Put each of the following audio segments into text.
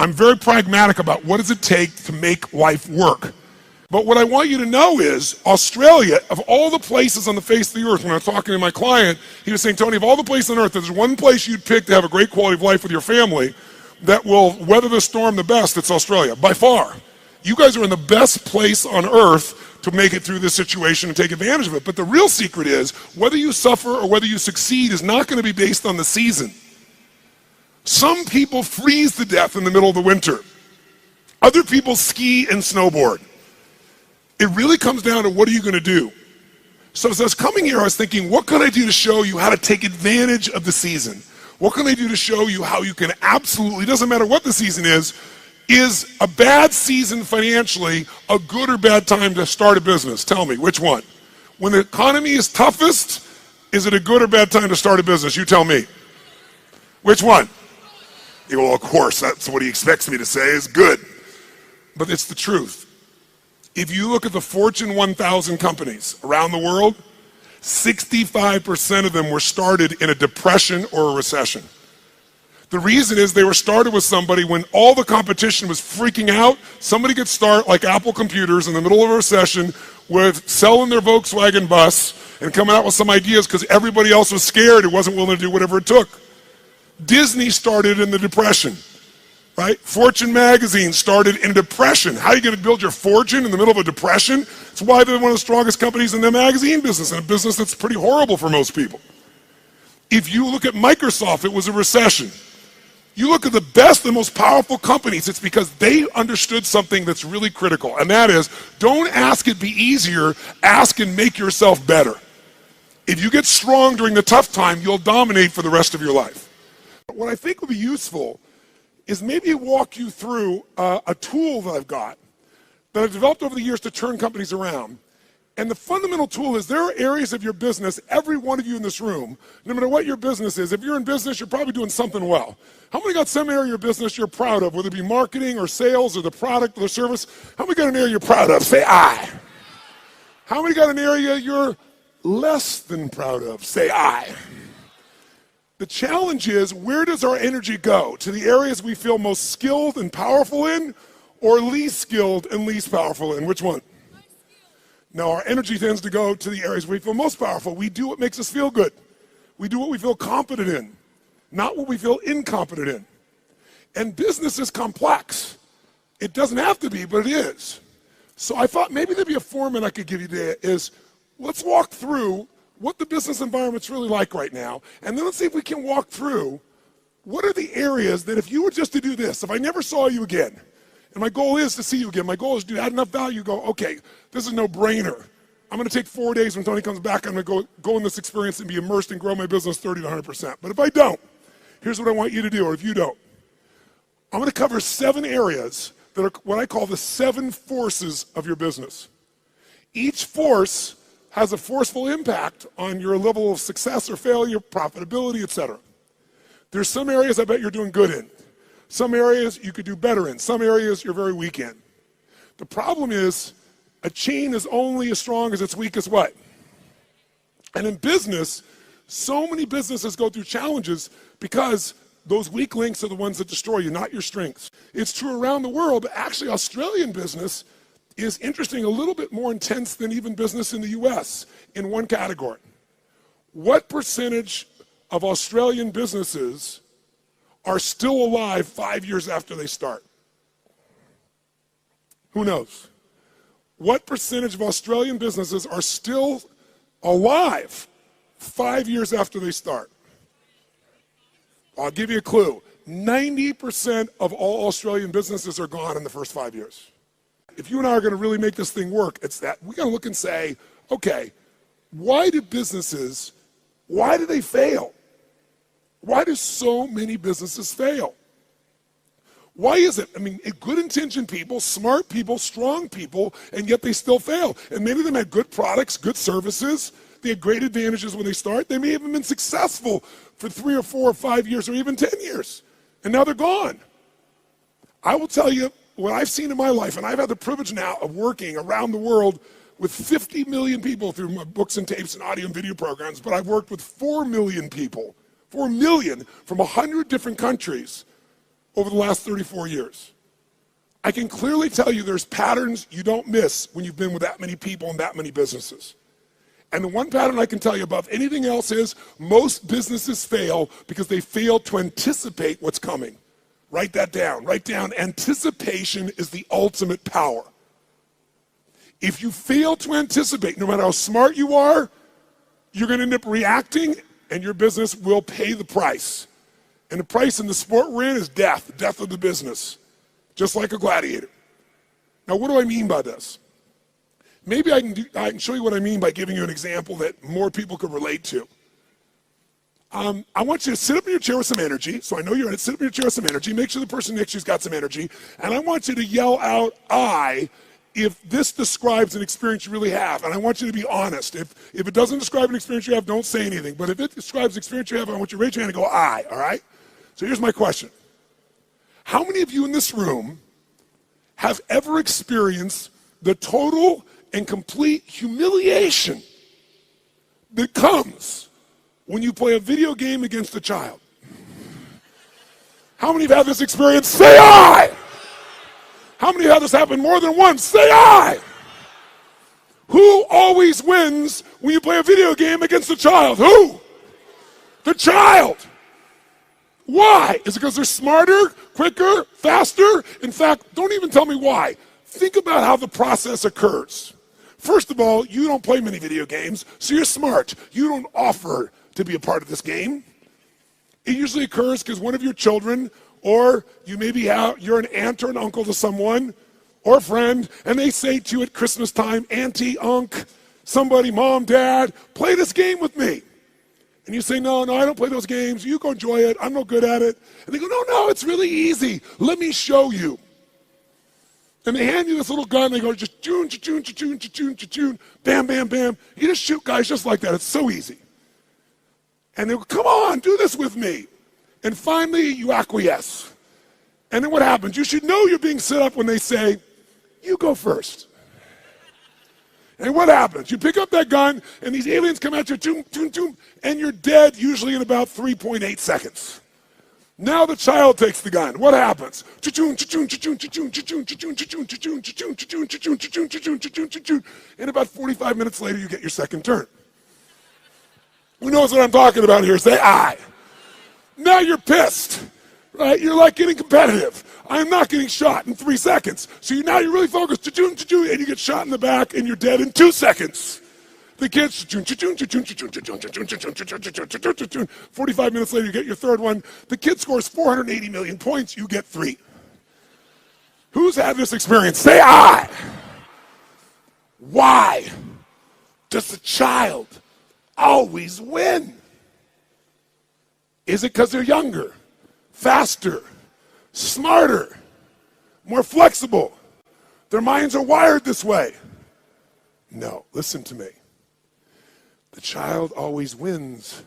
I'm very pragmatic about what does it take to make life work. But what I want you to know is Australia, of all the places on the face of the earth, when I was talking to my client, he was saying, Tony, of all the places on earth, there's one place you'd pick to have a great quality of life with your family that will weather the storm the best, it's Australia, by far. You guys are in the best place on earth to make it through this situation and take advantage of it. But the real secret is, whether you suffer or whether you succeed is not going to be based on the season. Some people freeze to death in the middle of the winter. Other people ski and snowboard. It really comes down to what are you going to do? So as I was coming here, I was thinking, what can I do to show you how to take advantage of the season? What can I do to show you how you can absolutely, doesn't matter what the season is a bad season financially a good or bad time to start a business? Tell me, which one? When the economy is toughest, is it a good or bad time to start a business? You tell me. Which one? You go, well, of course, that's what he expects me to say is good. But it's the truth. If you look at the Fortune 1000 companies around the world, 65% of them were started in a depression or a recession. The reason is they were started with somebody when all the competition was freaking out. Somebody could start, like Apple Computers, in the middle of a recession with selling their Volkswagen bus and coming out with some ideas because everybody else was scared and wasn't willing to do whatever it took. Disney started in the Depression. Right? Fortune magazine started in a depression. How are you going to build your fortune in the middle of a depression? It's why they're one of the strongest companies in the magazine business, and a business that's pretty horrible for most people. If you look at Microsoft, it was a recession. You look at the best and most powerful companies, it's because they understood something that's really critical, and that is, don't ask it be easier, ask and make yourself better. If you get strong during the tough time, you'll dominate for the rest of your life. What I think would be useful is maybe walk you through a tool that I've got that I've developed over the years to turn companies around. And the fundamental tool is there are areas of your business, every one of you in this room, no matter what your business is, if you're in business, you're probably doing something well. How many got some area of your business you're proud of, whether it be marketing or sales or the product or the service? How many got an area you're proud of? Say I. How many got an area you're less than proud of? Say I. The challenge is, where does our energy go? To the areas we feel most skilled and powerful in, or least skilled and least powerful in? Which one? No, our energy tends to go to the areas we feel most powerful. We do what makes us feel good. We do what we feel competent in, not what we feel incompetent in. And business is complex. It doesn't have to be, but it is. So I thought maybe there'd be a format I could give you today is, let's walk through what the business environment's really like right now, and then let's see if we can walk through what are the areas that if you were just to do this, if I never saw you again, and my goal is to see you again, my goal is to add enough value, go, okay, this is no brainer. I'm gonna take 4 days when Tony comes back, I'm gonna go in this experience and be immersed and grow my business 30 to 100%. But if I don't, here's what I want you to do, or if you don't. I'm gonna cover 7 areas that are what I call the 7 forces of your business. Each force has a forceful impact on your level of success or failure, profitability, etc. There's some areas I bet you're doing good in. Some areas you could do better in. Some areas you're very weak in. The problem is, a chain is only as strong as its weakest what? And in business, so many businesses go through challenges because those weak links are the ones that destroy you, not your strengths. It's true around the world, but actually Australian business is interesting, a little bit more intense than even business in the US in one category. What percentage of Australian businesses are still alive 5 years after they start? Who knows? What percentage of Australian businesses are still alive 5 years after they start? I'll give you a clue. 90% of all Australian businesses are gone in the first 5 years. If you and I are going to really make this thing work, it's that we got to look and say, okay, why do they fail? Why do so many businesses fail? Why is it? I mean, good-intentioned people, smart people, strong people, and yet they still fail. And many of them had good products, good services. They had great advantages when they start. They may have even been successful for 3 or 4 or 5 years or even 10 years. And now they're gone. I will tell you what I've seen in my life, and I've had the privilege now of working around the world with 50 million people through my books and tapes and audio and video programs, but I've worked with 4 million people, 4 million from 100 different countries. over the last 34 years. I can clearly tell you there's patterns you don't miss when you've been with that many people and that many businesses. And the one pattern I can tell you above anything else is most businesses fail because they fail to anticipate what's coming. Write that down. Write down, anticipation is the ultimate power. If you fail to anticipate, no matter how smart you are, you're going to end up reacting and your business will pay the price. And the price in the sport we're in is death, death of the business, just like a gladiator. Now, what do I mean by this? Maybe I can show you what I mean by giving you an example that more people could relate to. I want you to sit up in your chair with some energy. So I know you're in it. Sit up in your chair with some energy. Make sure the person next to you's got some energy. And I want you to yell out, I, if this describes an experience you really have. And I want you to be honest. If it doesn't describe an experience you have, don't say anything. But if it describes an experience you have, I want you to raise your hand and go, I, all right? So here's my question. How many of you in this room have ever experienced the total and complete humiliation that comes when you play a video game against a child? How many have had this experience? Say I! How many have had this happen more than once? Say I! Who always wins when you play a video game against a child? Who? The child! Why? Is it because they're smarter, quicker, faster? In fact, don't even tell me why. Think about how the process occurs. First of all, you don't play many video games, so you're smart. You don't offer to be a part of this game. It usually occurs because one of your children, or you maybe you're an aunt or an uncle to someone, or a friend, and they say to you at Christmas time, Auntie, Unc, somebody, Mom, Dad, play this game with me. And you say, no, I don't play those games. You go enjoy it. I'm no good at it. And they go, no, it's really easy. Let me show you. And they hand you this little gun. They go, just choon, choon, choon, choon, choon, bam, bam, bam. You just shoot guys just like that. It's so easy. And they go, come on, do this with me. And finally, you acquiesce. And then what happens? You should know you're being set up when they say, you go first. And what happens? You pick up that gun, and these aliens come at you, choom, choom, choom, and you're dead usually in about 3.8 seconds. Now the child takes the gun. What happens? And about 45 minutes later, you get your second turn. Who knows what I'm talking about here? Say I. Now you're pissed, right? You're like getting competitive. I'm not getting shot in 3 seconds. So now you're really focused, and you get shot in the back, and you're dead in 2 seconds. The kids, 45 minutes later, you get your third one. The kid scores 480 million points, you get 3. Who's had this experience? Say I. Why does the child always win? Is it because they're younger, faster, smarter, more flexible? Their minds are wired this way. No, listen to me. The child always wins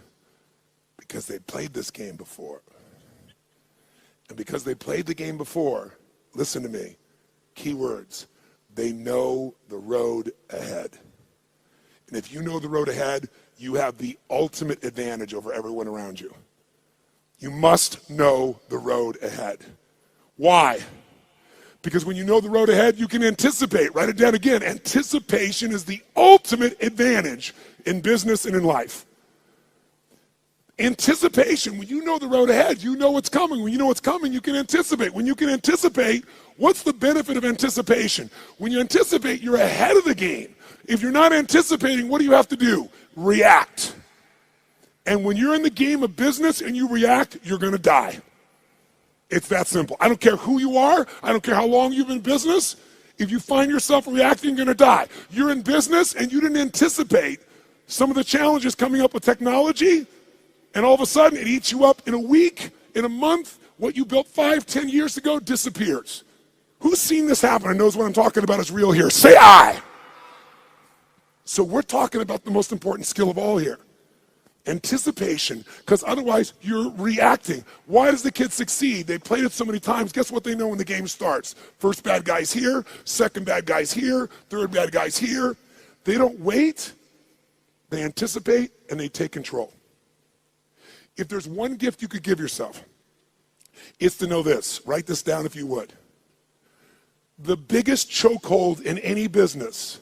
because they played this game before. And because they played the game before, listen to me, key words, they know the road ahead. And if you know the road ahead, you have the ultimate advantage over everyone around you. You must know the road ahead. Why? Because when you know the road ahead, you can anticipate. Write it down again. Anticipation is the ultimate advantage in business and in life. Anticipation, when you know the road ahead, you know what's coming. When you know what's coming, you can anticipate. When you can anticipate, what's the benefit of anticipation? When you anticipate, you're ahead of the game. If you're not anticipating, what do you have to do? React. And when you're in the game of business and you react, you're going to die. It's that simple. I don't care who you are. I don't care how long you've been in business. If you find yourself reacting, you're going to die. You're in business and you didn't anticipate some of the challenges coming up with technology, and all of a sudden it eats you up in a week, in a month. What you built 5-10 years ago disappears. Who's seen this happen and knows what I'm talking about is real here? Say I. So we're talking about the most important skill of all here. Anticipation, because otherwise you're reacting. Why does the kid succeed? They played it so many times. Guess what they know when the game starts? First bad guy's here, second bad guy's here, third bad guy's here. They don't wait, they anticipate, and they take control. If there's one gift you could give yourself, It's to know this. Write this down if you would. The biggest chokehold in any business,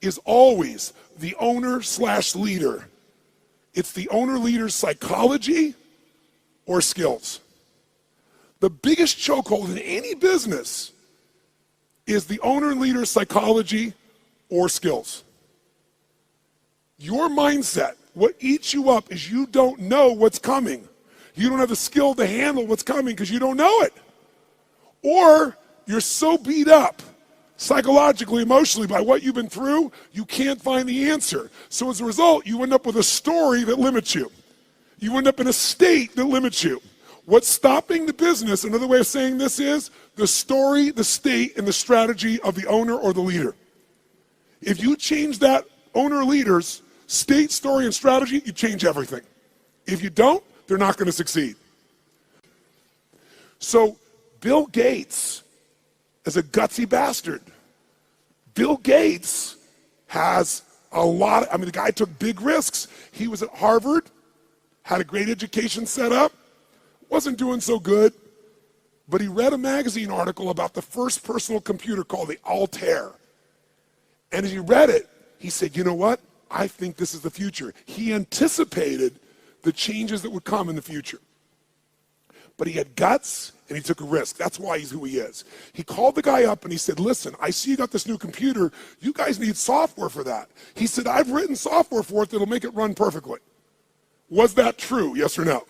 is always the owner/leader. It's the owner-leader's psychology or skills. The biggest chokehold in any business is the owner-leader's psychology or skills. Your mindset, what eats you up is you don't know what's coming. You don't have the skill to handle what's coming because you don't know it. Or you're so beat up psychologically, emotionally by what you've been through, you can't find the answer. So as a result, you end up with a story that limits you. You end up in a state that limits you. What's stopping the business, another way of saying this is the story, the state, and the strategy of the owner or the leader. If you change that owner or leader's state, story, and strategy, you change everything. If you don't, they're not going to succeed. So Bill Gates is a gutsy bastard. Bill Gates has a lot of, the guy took big risks. He was at Harvard, had a great education set up, wasn't doing so good, but he read a magazine article about the first personal computer called the Altair. And as he read it, he said, you know what? I think this is the future. He anticipated the changes that would come in the future. But he had guts and he took a risk. That's why he's who he is. He called the guy up and he said, listen, I see you got this new computer. You guys need software for that. He said, I've written software for it that'll make it run perfectly. Was that true? Yes or no?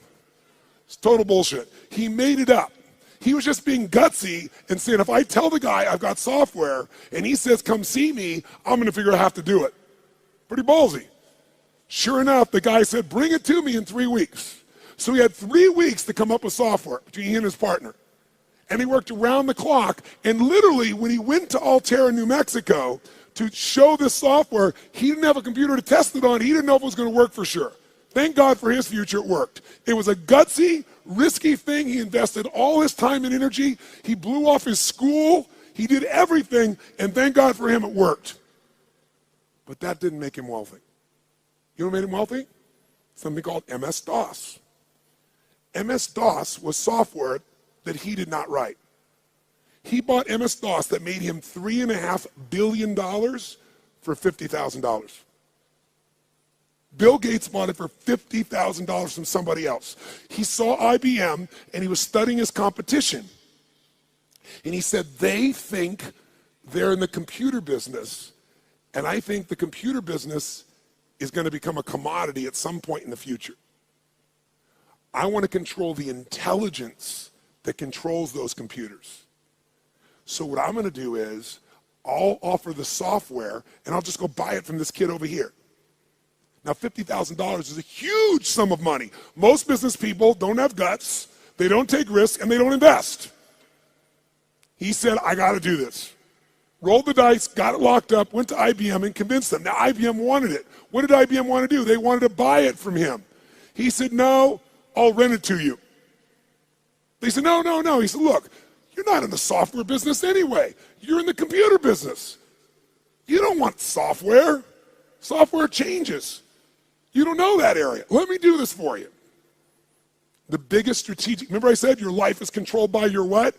It's total bullshit. He made it up. He was just being gutsy and saying, if I tell the guy I've got software and he says, come see me, I'm going to figure out how to do it. Pretty ballsy. Sure enough, the guy said, bring it to me in 3 weeks. So he had 3 weeks to come up with software between he and his partner. And he worked around the clock. And literally, when he went to Altair in New Mexico to show this software, he didn't have a computer to test it on. He didn't know if it was going to work for sure. Thank God for his future, it worked. It was a gutsy, risky thing. He invested all his time and energy. He blew off his school. He did everything. And thank God for him, it worked. But that didn't make him wealthy. You know what made him wealthy? Something called MS-DOS. MS-DOS was software that he did not write. He bought MS-DOS that made him $3.5 billion for $50,000. Bill Gates bought it for $50,000 from somebody else. He saw IBM and he was studying his competition. And he said, they think they're in the computer business, and I think the computer business is going to become a commodity at some point in the future. I want to control the intelligence that controls those computers. So what I'm going to do is I'll offer the software and I'll just go buy it from this kid over here. Now, $50,000 is a huge sum of money. Most business people don't have guts, they don't take risks, and they don't invest. He said, I got to do this. Rolled the dice, got it locked up, went to IBM and convinced them. Now, IBM wanted it. What did IBM want to do? They wanted to buy it from him. He said, no, I'll rent it to you. They said, no. He said, look, you're not in the software business anyway. You're in the computer business. You don't want software. Software changes. You don't know that area. Let me do this for you. The biggest strategic, remember I said your life is controlled by your what?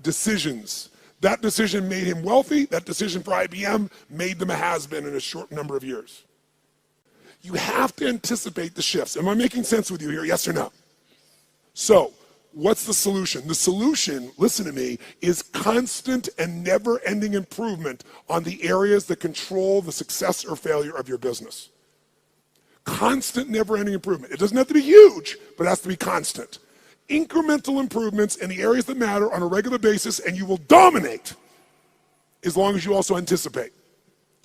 Decisions. That decision made him wealthy. That decision for IBM made them a has-been in a short number of years. You have to anticipate the shifts. Am I making sense with you here? Yes or no? So, what's the solution? The solution, listen to me, is constant and never-ending improvement on the areas that control the success or failure of your business. Constant, never-ending improvement. It doesn't have to be huge, but it has to be constant. Incremental improvements in the areas that matter on a regular basis, and you will dominate as long as you also anticipate.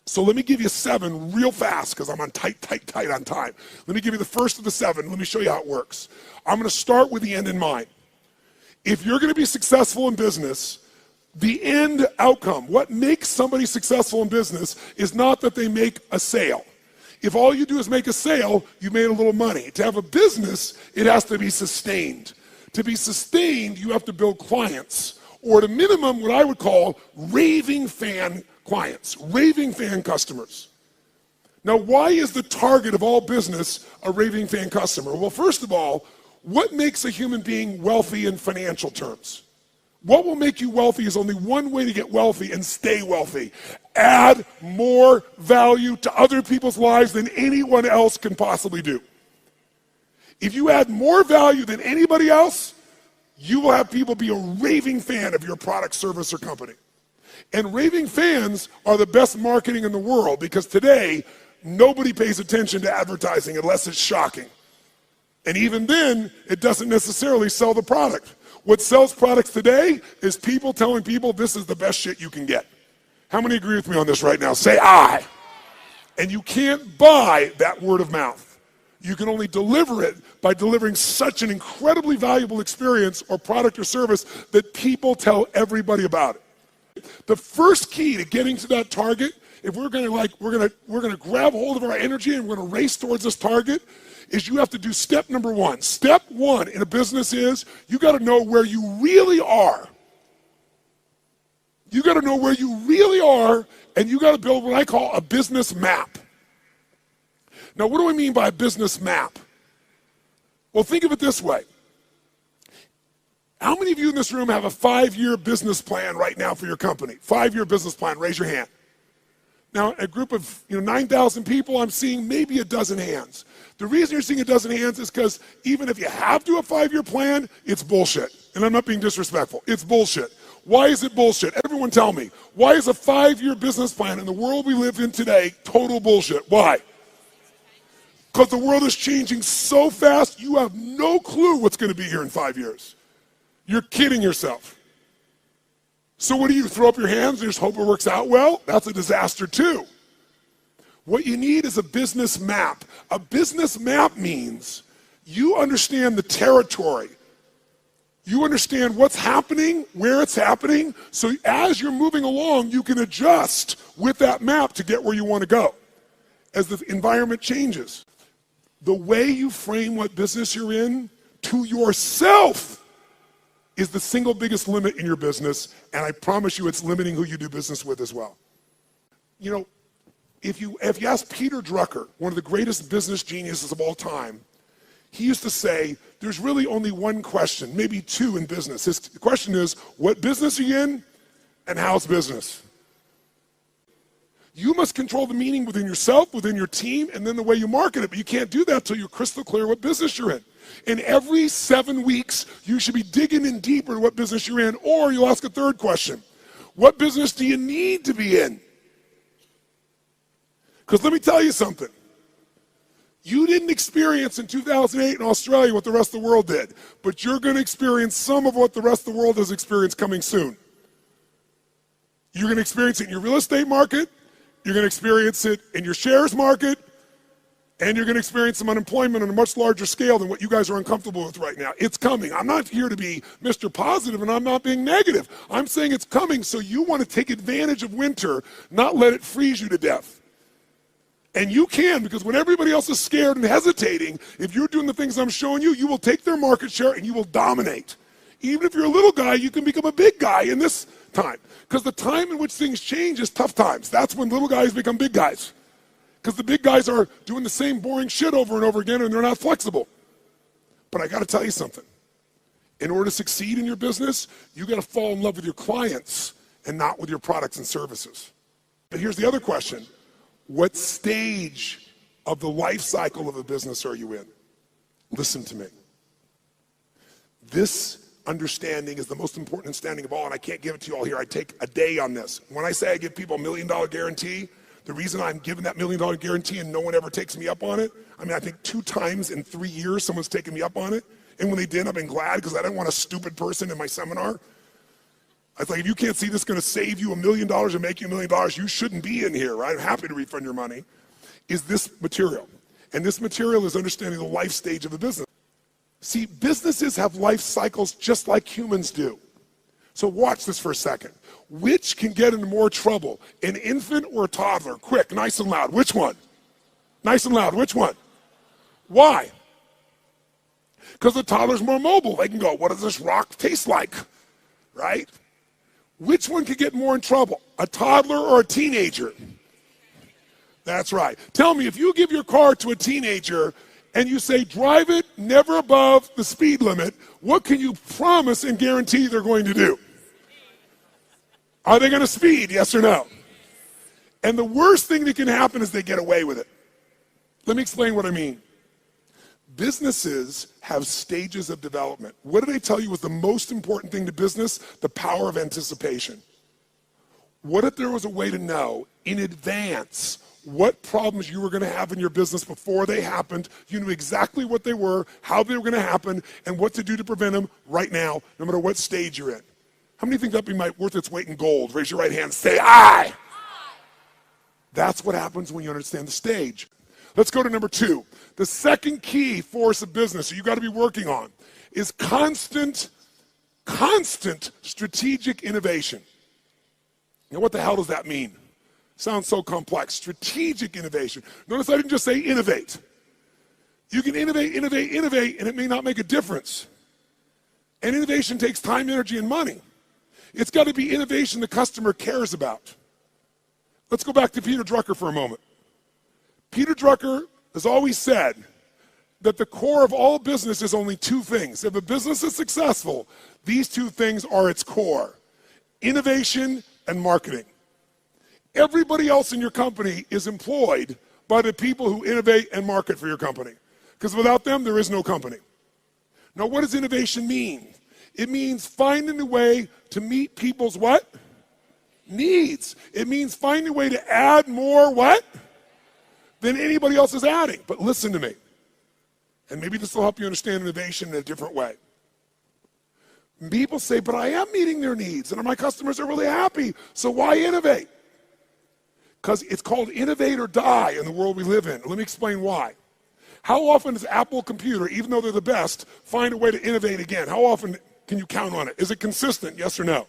So let me give you 7 real fast because I'm on tight on time. Let me give you the first of the 7. Let me show you how it works. I'm going to start with the end in mind. If you're going to be successful in business, the end outcome, what makes somebody successful in business is not that they make a sale. If all you do is make a sale, you made a little money. To have a business, it has to be sustained. To be sustained, you have to build clients, or at a minimum, what I would call raving fan clients, raving fan customers. Now, why is the target of all business a raving fan customer? Well, first of all, what makes a human being wealthy in financial terms? What will make you wealthy is only one way to get wealthy and stay wealthy. Add more value to other people's lives than anyone else can possibly do. If you add more value than anybody else, you will have people be a raving fan of your product, service, or company. And raving fans are the best marketing in the world because today, nobody pays attention to advertising unless it's shocking. And even then, it doesn't necessarily sell the product. What sells products today is people telling people this is the best shit you can get. How many agree with me on this right now? Say aye. And you can't buy that word of mouth. You can only deliver it by delivering such an incredibly valuable experience or product or service that people tell everybody about it. The first key to getting to that target, if we're gonna grab hold of our energy and we're gonna race towards this target, is you have to do step number one. Step one in a business is you gotta know where you really are. You gotta know where you really are, and you gotta build what I call a business map. Now, what do I mean by a business map? Well, think of it this way. How many of you in this room have a 5-year business plan right now for your company? 5-year business plan, raise your hand. Now, a group of 9,000 people, I'm seeing maybe a dozen hands. The reason you're seeing a dozen hands is because even if you have to have a 5-year plan, it's bullshit. And I'm not being disrespectful. It's bullshit. Why is it bullshit? Everyone tell me. Why is a 5-year business plan in the world we live in today total bullshit? Why? Because the world is changing so fast, you have no clue what's going to be here in 5 years. You're kidding yourself. So what do you throw up your hands and just hope it works out well? That's a disaster too. What you need is a business map. A business map means you understand the territory. You understand what's happening, where it's happening, so as you're moving along, you can adjust with that map to get where you want to go as the environment changes. The way you frame what business you're in to yourself is the single biggest limit in your business, and I promise you it's limiting who you do business with as well. If you ask Peter Drucker, one of the greatest business geniuses of all time, he used to say, there's really only one question, maybe two in business. His question is, what business are you in, and how's business? You must control the meaning within yourself, within your team, and then the way you market it. But you can't do that until you're crystal clear what business you're in. And every 7 weeks, you should be digging in deeper to what business you're in, or you'll ask a third question. What business do you need to be in? Because let me tell you something. You didn't experience in 2008 in Australia what the rest of the world did, but you're going to experience some of what the rest of the world has experienced coming soon. You're going to experience it in your real estate market, you're going to experience it in your shares market, and you're going to experience some unemployment on a much larger scale than what you guys are uncomfortable with right now. It's coming. I'm not here to be Mr. Positive, and I'm not being negative. I'm saying it's coming, so you want to take advantage of winter, not let it freeze you to death. And you can, because when everybody else is scared and hesitating, if you're doing the things I'm showing you, you will take their market share and you will dominate. Even if you're a little guy, you can become a big guy in this time. Because the time in which things change is tough times. That's when little guys become big guys. Because the big guys are doing the same boring shit over and over again and they're not flexible. But I got to tell you something. In order to succeed in your business, you got to fall in love with your clients and not with your products and services. But here's the other question. What stage of the life cycle of a business are you in? Listen to me. This understanding is the most important understanding of all, and I can't give it to you all here. I take a day on this. When I say I give people $1 million guarantee, the reason I'm giving that $1 million guarantee and no one ever takes me up on it, I think 2 times in 3 years someone's taken me up on it, and when they did, I've been glad because I didn't want a stupid person in my seminar. I was like, if you can't see this is going to save you $1 million and make you $1 million, you shouldn't be in here, right? I'm happy to refund your money. Is this material. And this material is understanding the life stage of the business. See, businesses have life cycles just like humans do. So watch this for a second. Which can get into more trouble, an infant or a toddler? Quick, nice and loud. Which one? Nice and loud. Which one? Why? Because the toddler's more mobile. They can go, what does this rock taste like? Right? Which one could get more in trouble? A toddler or a teenager? That's right. Tell me, if you give your car to a teenager and you say, drive it never above the speed limit, what can you promise and guarantee they're going to do? Are they going to speed, yes or no? And the worst thing that can happen is they get away with it. Let me explain what I mean. Businesses have stages of development. What do they tell you was the most important thing to business? The power of anticipation. What if there was a way to know in advance what problems you were going to have in your business before they happened? You knew exactly what they were, how they were going to happen, and what to do to prevent them right now, no matter what stage you're in. How many think that'd be worth its weight in gold? Raise your right hand, say aye. That's what happens when you understand the stage. Let's go to number 2. The second key force of business that you got to be working on is constant strategic innovation. Now, what the hell does that mean? Sounds so complex. Strategic innovation. Notice I didn't just say innovate. You can innovate, and it may not make a difference. And innovation takes time, energy, and money. It's got to be innovation the customer cares about. Let's go back to Peter Drucker for a moment. Peter Drucker has always said that the core of all business is only 2 things. If a business is successful, these 2 things are its core: innovation and marketing. Everybody else in your company is employed by the people who innovate and market for your company. Because without them, there is no company. Now, what does innovation mean? It means finding a way to meet people's what? Needs. It means finding a way to add more what? Than anybody else is adding. But listen to me. And maybe this will help you understand innovation in a different way. People say, but I am meeting their needs and my customers are really happy, so why innovate? Because it's called innovate or die in the world we live in. Let me explain why. How often does Apple Computer, even though they're the best, find a way to innovate again? How often can you count on it? Is it consistent, yes or no?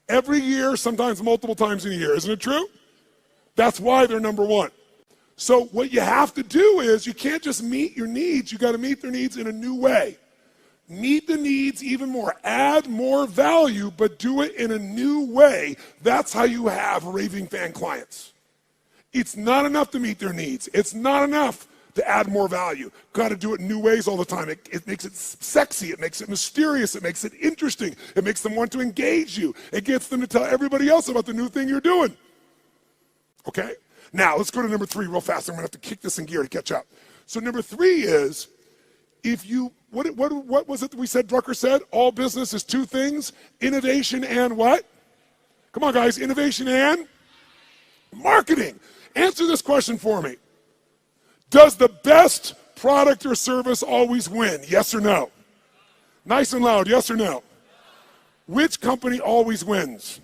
Every year, sometimes multiple times in a year. Isn't it true? That's why they're number 1. So what you have to do is you can't just meet your needs. You got to meet their needs in a new way. Meet the needs even more. Add more value, but do it in a new way. That's how you have raving fan clients. It's not enough to meet their needs. It's not enough to add more value. Got to do it in new ways all the time. It makes it sexy. It makes it mysterious. It makes it interesting. It makes them want to engage you. It gets them to tell everybody else about the new thing you're doing. Okay? Now, let's go to number 3 real fast. I'm going to have to kick this in gear to catch up. So number 3 is, if you, what was it that we said Drucker said? All business is 2 things, innovation and what? Come on, guys, innovation and marketing. Answer this question for me. Does the best product or service always win? Yes or no? Nice and loud, yes or no? Which company always wins?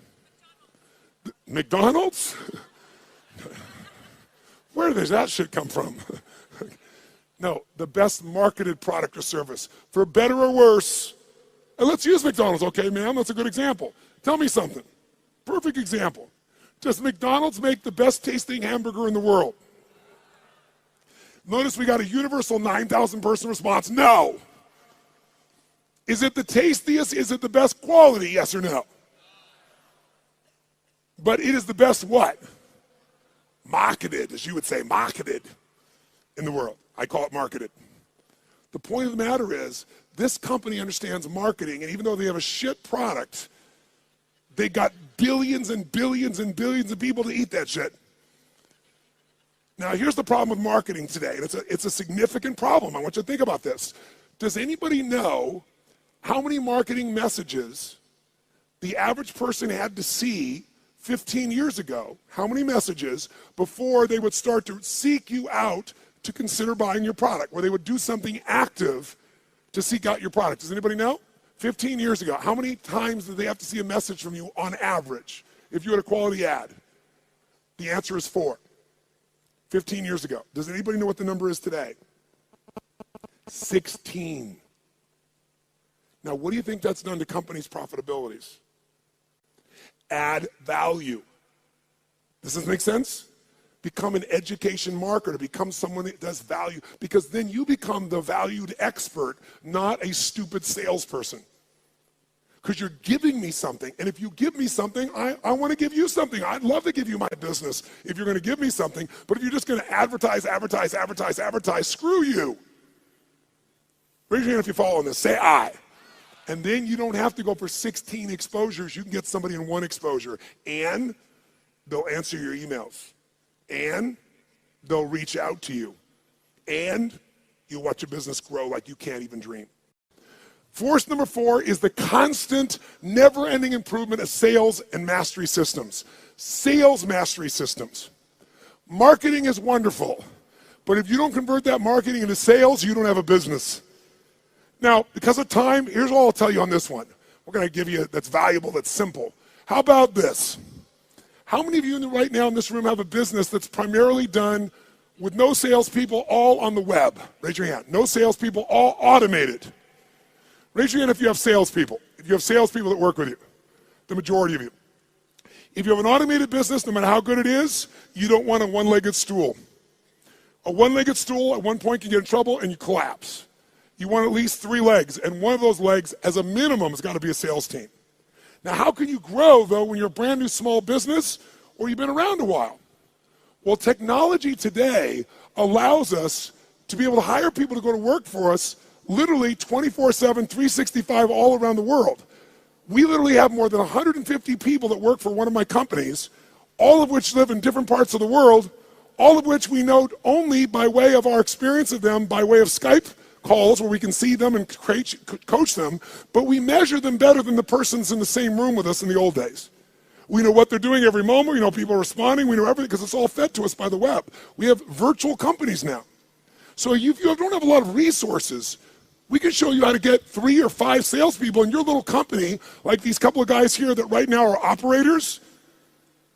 McDonald's? Where does that shit come from? No, the best marketed product or service. For better or worse, and let's use McDonald's, okay, ma'am? That's a good example. Tell me something. Perfect example. Does McDonald's make the best tasting hamburger in the world? Notice we got a universal 9,000 person response. No. Is it the tastiest? Is it the best quality? Yes or no? But it is the best what? Marketed, as you would say, marketed in the world. I call it marketed. The point of the matter is, this company understands marketing, and even though they have a shit product, they got billions and billions and billions of people to eat that shit. Now, here's the problem with marketing today, and it's a significant problem. I want you to think about this. Does anybody know how many marketing messages the average person had to see 15 years ago? How many messages before they would start to seek you out to consider buying your product, where they would do something active to seek out your product? Does anybody know? 15 years ago, how many times did they have to see a message from you on average if you had a quality ad? The answer is 4. 15 years ago. Does anybody know what the number is today? 16. Now, what do you think that's done to companies' profitabilities? Add value. Does this make sense? Become an education marketer. Become someone that does value, because then you become the valued expert, not a stupid salesperson. because you're giving me something. And if you give me something, I want to give you something. I'd love to give you my business if you're going to give me something. But if you're just going to advertise, screw you. Raise your hand if you follow this. Say I. And then you don't have to go for 16 exposures. You can get somebody in one exposure. And they'll answer your emails. And they'll reach out to you. And you'll watch your business grow like you can't even dream. Force number 4 is the constant, never-ending improvement of sales and mastery systems. Sales mastery systems. Marketing is wonderful, but if you don't convert that marketing into sales, you don't have a business. Now, because of time, here's all I'll tell you on this one. We're going to give you that's valuable, that's simple. How about this? How many of you right now in this room have a business that's primarily done with no salespeople, all on the web? Raise your hand. No salespeople, all automated. Raise your hand if you have salespeople. If you have salespeople that work with you, the majority of you. If you have an automated business, no matter how good it is, you don't want a one-legged stool. A one-legged stool at one point can get in trouble and you collapse. You want at least 3 legs, and one of those legs, as a minimum, has got to be a sales team. Now, how can you grow, though, when you're a brand new small business or you've been around a while? Well, technology today allows us to be able to hire people to go to work for us literally 24/7, 365 all around the world. We literally have more than 150 people that work for one of my companies, all of which live in different parts of the world, all of which we know only by way of our experience of them, by way of Skype calls where we can see them and coach them, but we measure them better than the persons in the same room with us in the old days. We know what they're doing every moment. We know people are responding. We know everything because it's all fed to us by the web. We have virtual companies now. So if you don't have a lot of resources, we can show you how to get 3 or 5 salespeople in your little company, like these couple of guys here that right now are operators.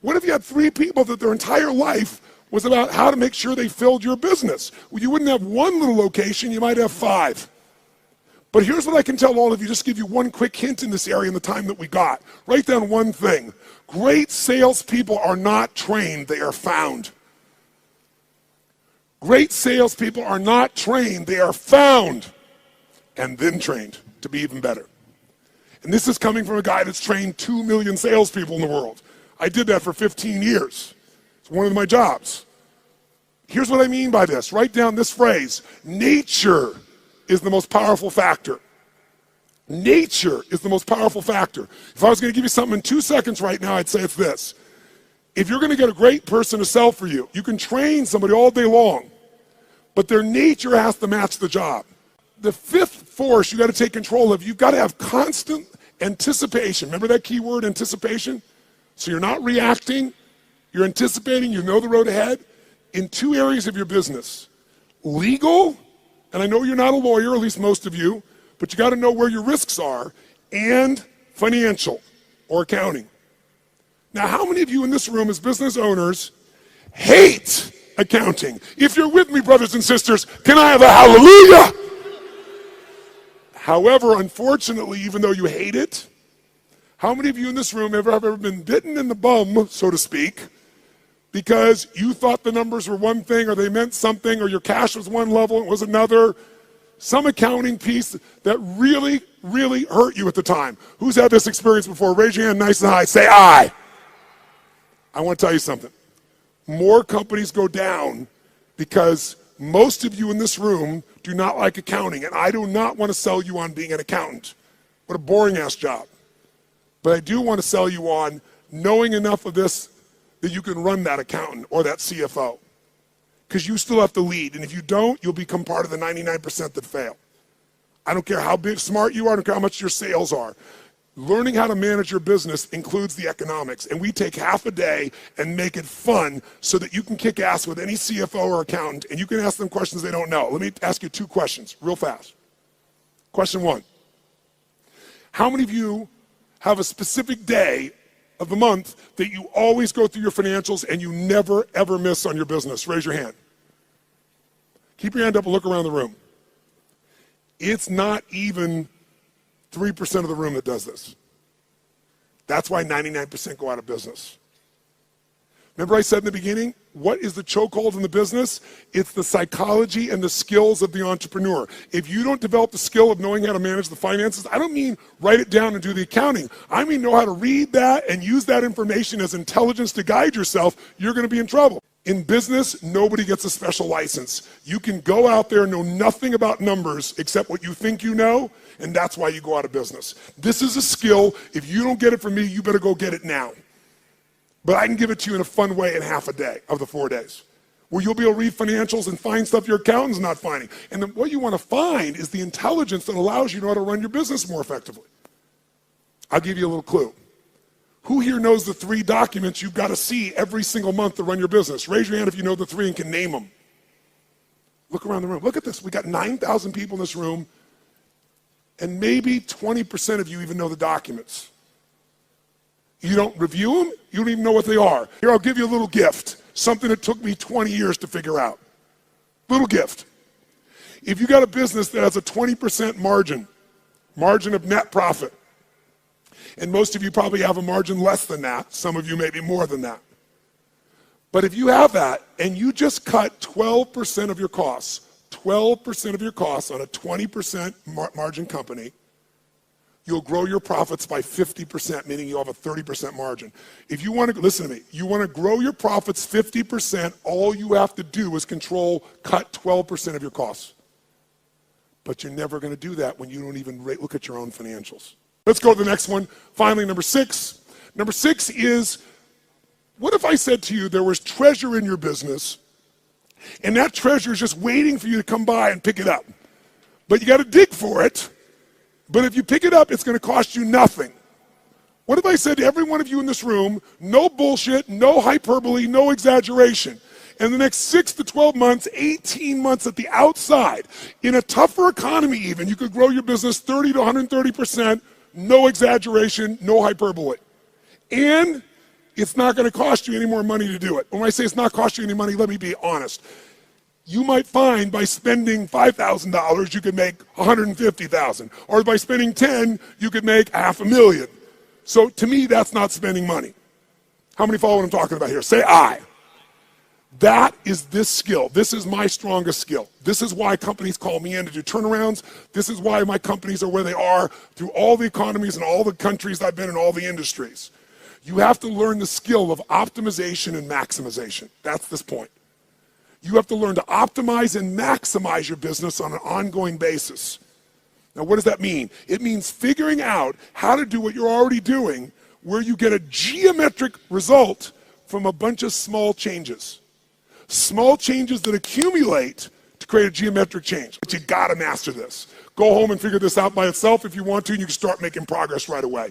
What if you had 3 people that their entire life was about how to make sure they filled your business? Well, you wouldn't have one little location, you might have 5. But here's what I can tell all of you, just give you one quick hint in this area in the time that we got. Write down one thing. Great salespeople are not trained, they are found. Great salespeople are not trained, they are found and then trained to be even better. And this is coming from a guy that's trained 2 million salespeople in the world. I did that for 15 years. It's one of my jobs. Here's what I mean by this. Write down this phrase. Nature is the most powerful factor. Nature is the most powerful factor. If I was going to give you something in 2 seconds right now, I'd say it's this. If you're going to get a great person to sell for you, you can train somebody all day long, but their nature has to match the job. The 5th force you got to take control of, you've got to have constant anticipation. Remember that key word, anticipation? So you're not reacting, you're anticipating, you know the road ahead in 2 areas of your business. Legal, and I know you're not a lawyer, at least most of you, but you got to know where your risks are, and financial or accounting. Now, how many of you in this room as business owners hate accounting? If you're with me, brothers and sisters, can I have a hallelujah? However, unfortunately, even though you hate it, how many of you in this room have ever been bitten in the bum, so to speak, because you thought the numbers were one thing or they meant something or your cash was one level and it was another? Some accounting piece that really, really hurt you at the time. Who's had this experience before? Raise your hand nice and high. Say I. I want to tell you something. More companies go down because most of you in this room do not like accounting, and I do not want to sell you on being an accountant. What a boring-ass job. But I do want to sell you on knowing enough of this that you can run that accountant or that CFO. Because you still have to lead, and if you don't, you'll become part of the 99% that fail. I don't care how big, smart you are, I don't care how much your sales are. Learning how to manage your business includes the economics, and we take half a day and make it fun so that you can kick ass with any CFO or accountant, and you can ask them questions they don't know. Let me ask you 2 questions real fast. Question 1. How many of you have a specific day of the month that you always go through your financials and you never, ever miss on your business? Raise your hand. Keep your hand up and look around the room. It's not even 3% of the room that does this. That's why 99% go out of business. Remember I said in the beginning, what is the chokehold in the business? It's the psychology and the skills of the entrepreneur. If you don't develop the skill of knowing how to manage the finances, I don't mean write it down and do the accounting. I mean know how to read that and use that information as intelligence to guide yourself. You're going to be in trouble. In business, nobody gets a special license. You can go out there and know nothing about numbers except what you think you know, and that's why you go out of business. This is a skill. If you don't get it from me, you better go get it now. But I can give it to you in a fun way in half a day of the 4 days, where you'll be able to read financials and find stuff your accountant's not finding. And then what you want to find is the intelligence that allows you to know how to run your business more effectively. I'll give you a little clue. Who here knows the 3 documents you've got to see every single month to run your business? Raise your hand if you know the 3 and can name them. Look around the room. Look at this. We got 9,000 people in this room, and maybe 20% of you even know the documents. You don't review them, you don't even know what they are. Here, I'll give you a little gift, something that took me 20 years to figure out. Little gift. If you got a business that has a 20% margin of net profit, and most of you probably have a margin less than that, some of you maybe more than that. But if you have that, and you just cut 12% of your costs, 12% of your costs on a 20% margin company, you'll grow your profits by 50%, meaning you'll have a 30% margin. If you want to, listen to me, you want to grow your profits 50%, all you have to do is cut 12% of your costs. But you're never going to do that when you don't even look at your own financials. Let's go to the next one. Finally, number 6. Number 6 is, what if I said to you there was treasure in your business, and that treasure is just waiting for you to come by and pick it up? But you got to dig for it. But if you pick it up, it's going to cost you nothing. What if I said to every one of you in this room, no bullshit, no hyperbole, no exaggeration. In the next 6 to 12 months, 18 months at the outside, in a tougher economy even, you could grow your business 30 to 130%, no exaggeration, no hyperbole. And it's not going to cost you any more money to do it. When I say it's not cost you any money, let me be honest. You might find by spending $5,000, you could make $150,000. Or by spending 10, you could make $500,000. So to me, that's not spending money. How many follow what I'm talking about here? Say aye. That is this skill. This is my strongest skill. This is why companies call me in to do turnarounds. This is why my companies are where they are through all the economies and all the countries I've been in, all the industries. You have to learn the skill of optimization and maximization. That's this point. You have to learn to optimize and maximize your business on an ongoing basis. Now, what does that mean? It means figuring out how to do what you're already doing, where you get a geometric result from a bunch of small changes. Small changes that accumulate to create a geometric change. But you gotta master this. Go home and figure this out by itself if you want to, and you can start making progress right away.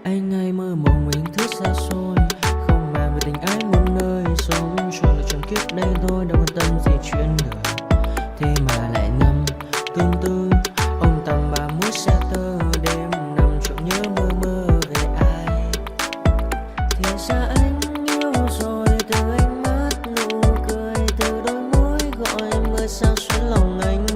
Anh hay mơ mộng mình thứ xa xôi, không màng về tình ái muôn nơi. Sống trọn đời trọn kiếp đây thôi, đâu quan tâm gì chuyện đời. Thế mà lại ngâm tương tư, ông tầm bà mũi xe tơ. Đêm nằm trộm nhớ mơ mơ về ai. Thì ra anh yêu rồi, từ ánh mắt nụ cười, từ đôi môi gọi mưa sao xuyến lòng anh.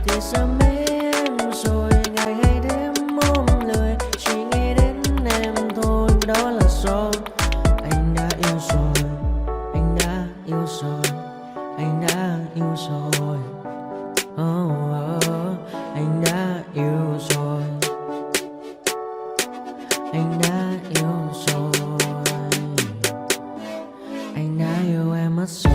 Thì ra mê em rồi, ngày hay đêm ôm lời, chỉ nghĩ đến em thôi. Đó là do anh đã yêu rồi, anh đã yêu rồi, anh đã yêu rồi. Anh đã yêu rồi, anh đã yêu rồi, anh đã yêu em mất rồi.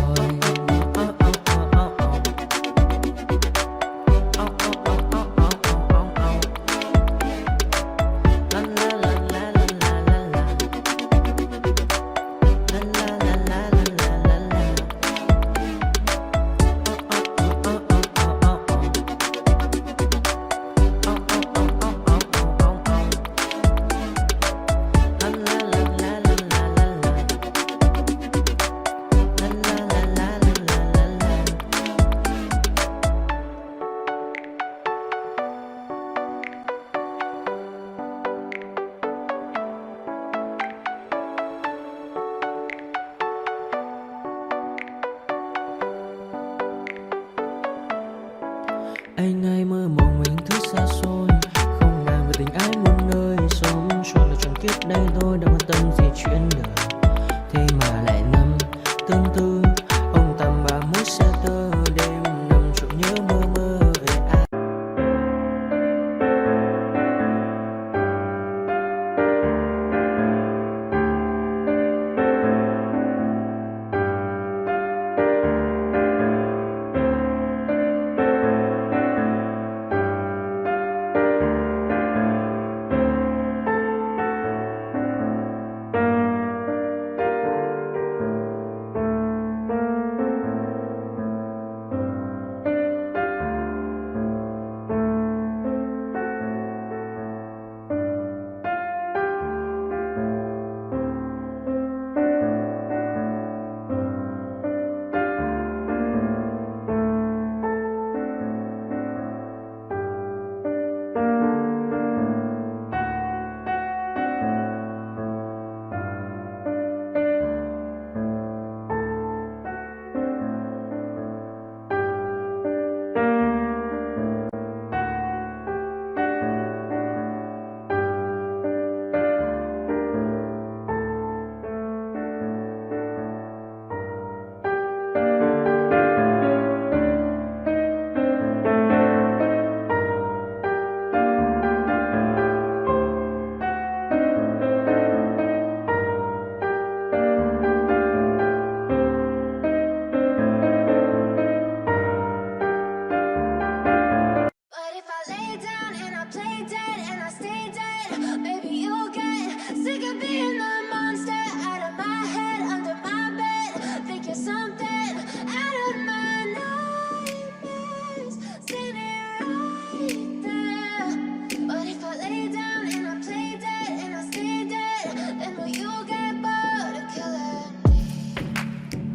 Anh hay mơ mộng mình thứ xa xôi, không màng về tình ái muôn nơi. Sống trọn đời trọn kiếp đây thôi, đâu quan tâm gì chuyện đời. Thế mà lại ngâm tương tư, ông tầm bà mũi xe tơ. Đêm nằm trộm nhớ mơ mơ về ai.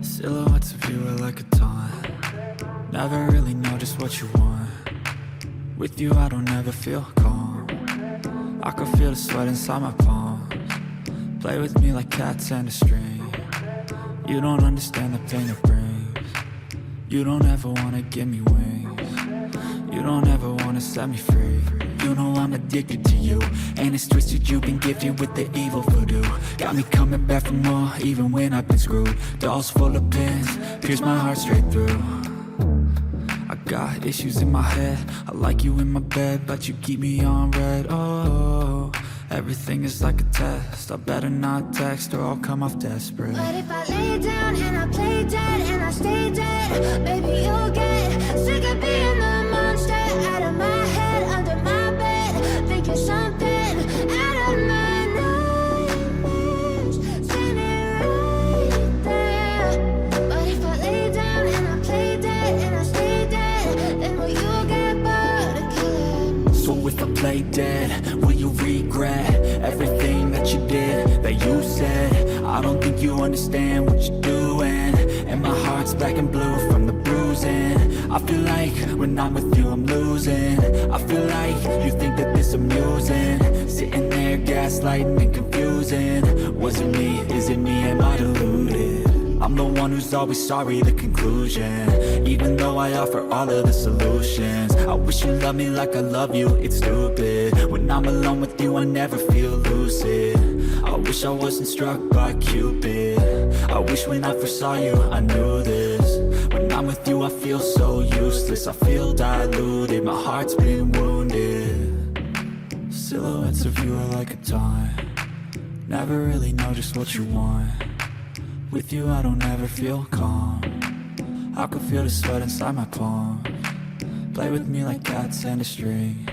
Silhouettes of you are like a taunt. Never really know just what you want. With you I don't ever feel calm. I can feel the sweat inside my palms. Play with me like cats and a string. You don't understand the pain it brings. You don't ever wanna give me wings. You don't ever wanna set me free. You know I'm addicted to you, and it's twisted, you've been gifted with the evil voodoo. Got me coming back for more, even when I've been screwed. Dolls full of pins, pierce my heart straight through. I got issues in my head, I like you in my bed, but you keep me on red. Oh, everything is like a test, I better not text or I'll come off desperate. But if I lay down and I play dead and I stay dead, baby you'll get sick of being the monster out of my head, under my bed. Think you're something out of my nightmares, standing right there. But if I lay down and I play dead and I stay dead, then will you get bored of killing? So if I play dead, will you regret everything that you did, that you said? I don't think you understand what you're doing, and my heart's black and blue from the bruising. I feel like when I'm with you I'm losing. I feel like you think that this amusing, sitting there gaslighting and confusing. Was it me? Is it me? Am I deluded? I'm the one who's always sorry, the conclusion. Even though I offer all of the solutions, I wish you loved me like I love you, it's stupid. When I'm alone with you I never feel lucid. I wish I wasn't struck by Cupid. I wish when I first saw you I knew this. When I'm with you I feel so useless, I feel diluted, my heart's been wounded. Silhouettes of you are like a taunt, never really know just what you want. With you I don't ever feel calm, I can feel the sweat inside my palm. Play with me like cats and a string.